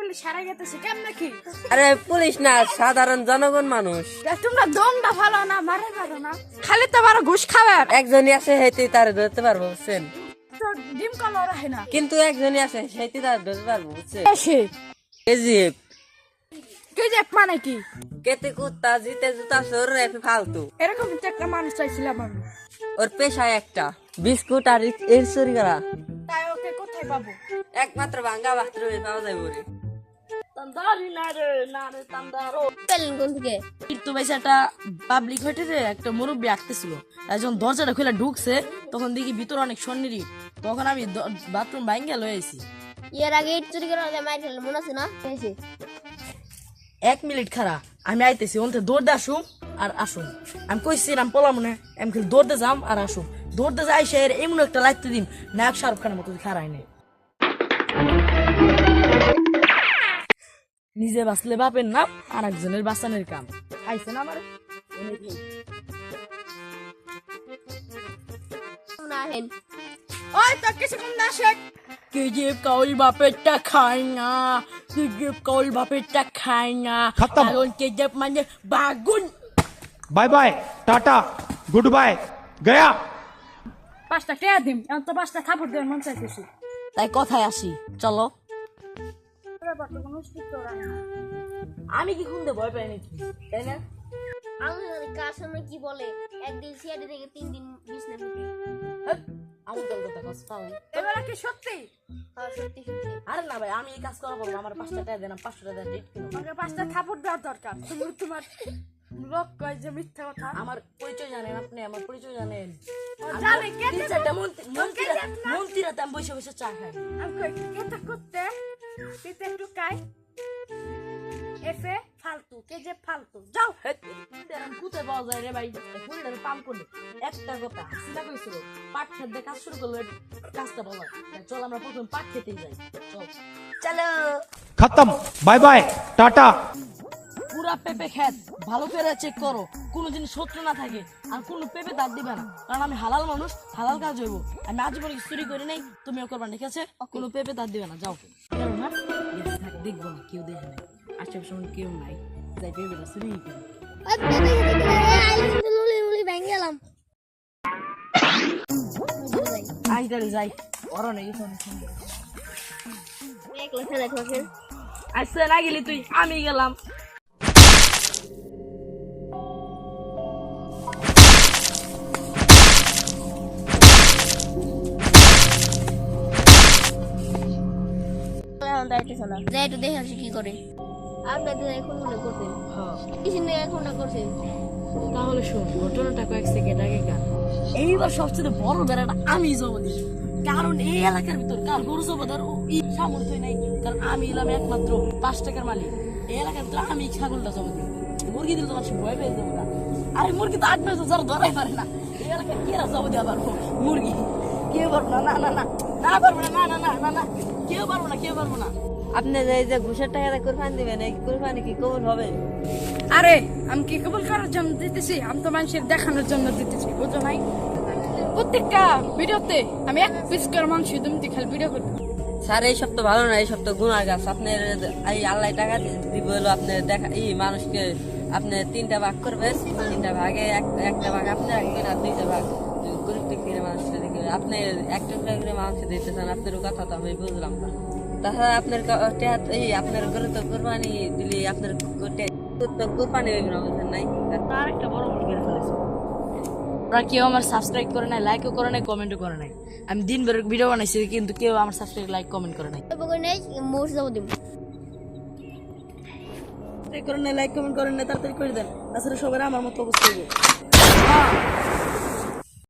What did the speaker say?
Police হারাই গেছে কেমনে কি? আরে পুলিশ না, সাধারণ জনগণ মানুষ। তোমরা দমটা ভালো না, মারে পারো না, খালি তো বারো ঘুষ খাবার। একজনই আছে হেঁটে তার ধরতে পারবো বুঝছেন, তো ডিম কলো রাখে না। কিন্তু একজনই আছে হেঁটে তার ধরতে পারবো বুঝছেন। এসে কেজিএফ কেজিএফ মানে কি? কেতে কুত্তা জিতে জুতা সর রেফে ফালতু। এরকম একটা মানুষ চাইছিলাম আমি। ওর পেশায় একটা বিস্কুট আর এর চুরি করা। তাই ওকে কোথায় পাবো? একমাত্র ভাঙ্গা বাথরুমে পাওয়া যায় ওরে। তান্দারি না রে তান্দারো। পেলেন কোন থেকে? তো বেশ একটা পাবলিক হইতেছে, একটা মুরব্বী আঁকতেছিল। যখন দরজাটা খুলে ঢুকছে তখন দেখি ভিতরে অনেক সন্নিরি। তখন আমি বাথরুম ভাঙ্গা লয়ে আইছি। এর আগে ইট চুরি করে মাইর ফেললে মনে আছে না? এসে 1 মিনিট খারা আমি আইতেছি, ওনতে দৌড়তে আসুম আর আসুম। আমি কইছিলাম পলাম না, আমি খালি দৌড়তে যাম আর আসুম। দৌড়তে যাই সে এমন একটা লাইতে দিম নায়ক শাহরুখ খানের মতো খারাই নেই। নিজে বাঁচলে বাপের নাম, আর একজনের বাঁচানোর কাম। খাইছে না আমার না হেন ওই তো কিছু কম না শেখ। কেজিএফ কাউল বাপেরটা খায় না, কেজিএফ কাউল বাপেরটা খায় না, কারণ কেজিএফ মানে বাগুন। बाय बाय टाटा गुड बाय गया। 5টা টাকা দিম, এখন তো 5টা থাপড় দেওয়ার মন চাইতেছি। তাই কথায় আসি, চলো। আমি কি খুনতে ভয় পাই নাকি, তাই না? আমি কার সামনে কি বলে, একদিন সিআইডি থেকে 3 দিন বিছনা পেতে। আমি তোর কথা কস পাও। এবারে কি সত্যি? হ্যাঁ সত্যি সত্যি। আরে না ভাই, আমি এই কাজ করা বলবো, আমার 5টা টাকা দেন, 500 টাকা দেন, রেট কিনো। আমাকে 5টা থাপড় দেওয়ার দরকার। তুমি তোমার লোক কয় যে মিথ্যা কথা। আমার পরিচয় জানেন আপনি, আমার পরিচয় জানেন। জানে কে তিন চারটা মন্ত্রীরা আমি বসে বসে চা খাই। আমি কই এটা করতে পিতে টুকাই এফে ফালতু কে যে ফালতু যাও। কুতে পাওয়া যায় রে ভাই, ফুলটার পাম করলে একটা কথা চিন্তা করেছিল, পাট খেতে কাজ শুরু করলো, কাজটা বলো। চল আমরা প্রথম পাট খেতেই যাই, চল। চলো। खत्म बाय बाय टाटा। পুরা পেঁপে খেত ভালো করে চেক করো, কোনো জিনিস শত্রু না থাকে, আর কোনো পেঁপে দাঁত দিবে না, কারণ আমি হালাল মানুষ, হালাল কাজ হইব। আমি আজীবন চুরি করি নাই, তুমিও করবা, ঠিক আছে? কোনো পেঁপে দাঁত দিবে না, যাও। দেখবো না, কেউ দেখে নাই, আশেপাশে কেউ নাই, যাই পেঁপেটা চুরি করি। ভেঙে গেলাম। আইতারে যাই, ওরা নাকি একলা খেলা থাকেন। আচ্ছা না গেলি তুই, আমি গেলাম। এখন দাইতেছ না, যাই একটু দেখে আসি কি করে। আপনাদের এখন মনে করতেন কিছু নেই, এখন করছেন। তাহলে শোন, ঘটনাটা কয়েক সেকেন্ড আগে কার। এইবার সবচেয়ে বড় বেড়াটা আমি জব দিই, কারণ এই এলাকার ভিতর কার গরু জব দেওয়ার সামর্থ্য নাই, কারণ আমি এলাম একমাত্র 5 টাকার মালিক। এই এলাকার ভিতরে আমি ছাগলটা জব দিই। মুরগি দিলে তোমার সে ভয় পেয়ে যাবো না। আরে মুরগি তো 8 বছর যারা ধরাই পারে না, এই এলাকায় কেরা জব দেওয়া পারবো? মুরগি কেউ পারবো না, না না না না পারবো না, না না না না না কেউ পারবো না, কেউ পারবো না। আপনি এই যে ঘুষের টাকাটা কুরবানি দিবেন, এই কুরবানি কি কবুল হবে? আরে আমি কি কবুল করার জন্য দিতেছি? আমি তো মানুষের দেখানোর জন্য দিতেছি, বুঝো নাই? প্রত্যেকটা ভিডিওতে আমি 1 পিস করে মাংস তুমি খালি ভিডিও করবো। স্যার এই সব তো ভালো না, এই সব তো গুনার গাছ। আপনার এই আল্লাহ টাকা দিব হলো, আপনি দেখা এই মানুষকে আপনি 3টা ভাগ করবেন, 3টা ভাগে একটা ভাগ আপনি রাখবেন, আর 2টা ভাগ গরিব ব্যক্তির মানুষকে দেখবেন। আপনি 1 টুকরা করে মাংস দিতে চান, আপনার কথা তো আমি বুঝলাম না। তাছাড়া আপনার এই আপনার গরু তো কোরবানি দিলে আপনার কোরবানি হইবে না, বুঝলেন নাই? আর একটা বড় ভুল করে ফেলেছি, ওরা কেউ আমার সাবস্ক্রাইব করে নাই, লাইকও করে নাই, কমেন্টও করে নাই। আমি দিনভর ভিডিও বানাইছি, কিন্তু কেউ আমার সাবস্ক্রাইব, লাইক, কমেন্ট করে নাই। নেই মোষ যাবো দিব। করে নাই, লাইক, কমেন্ট করেন নাই, তাড়াতাড়ি করে দেন, তাছাড়া সবার আমার মতো অবস্থা হইবে।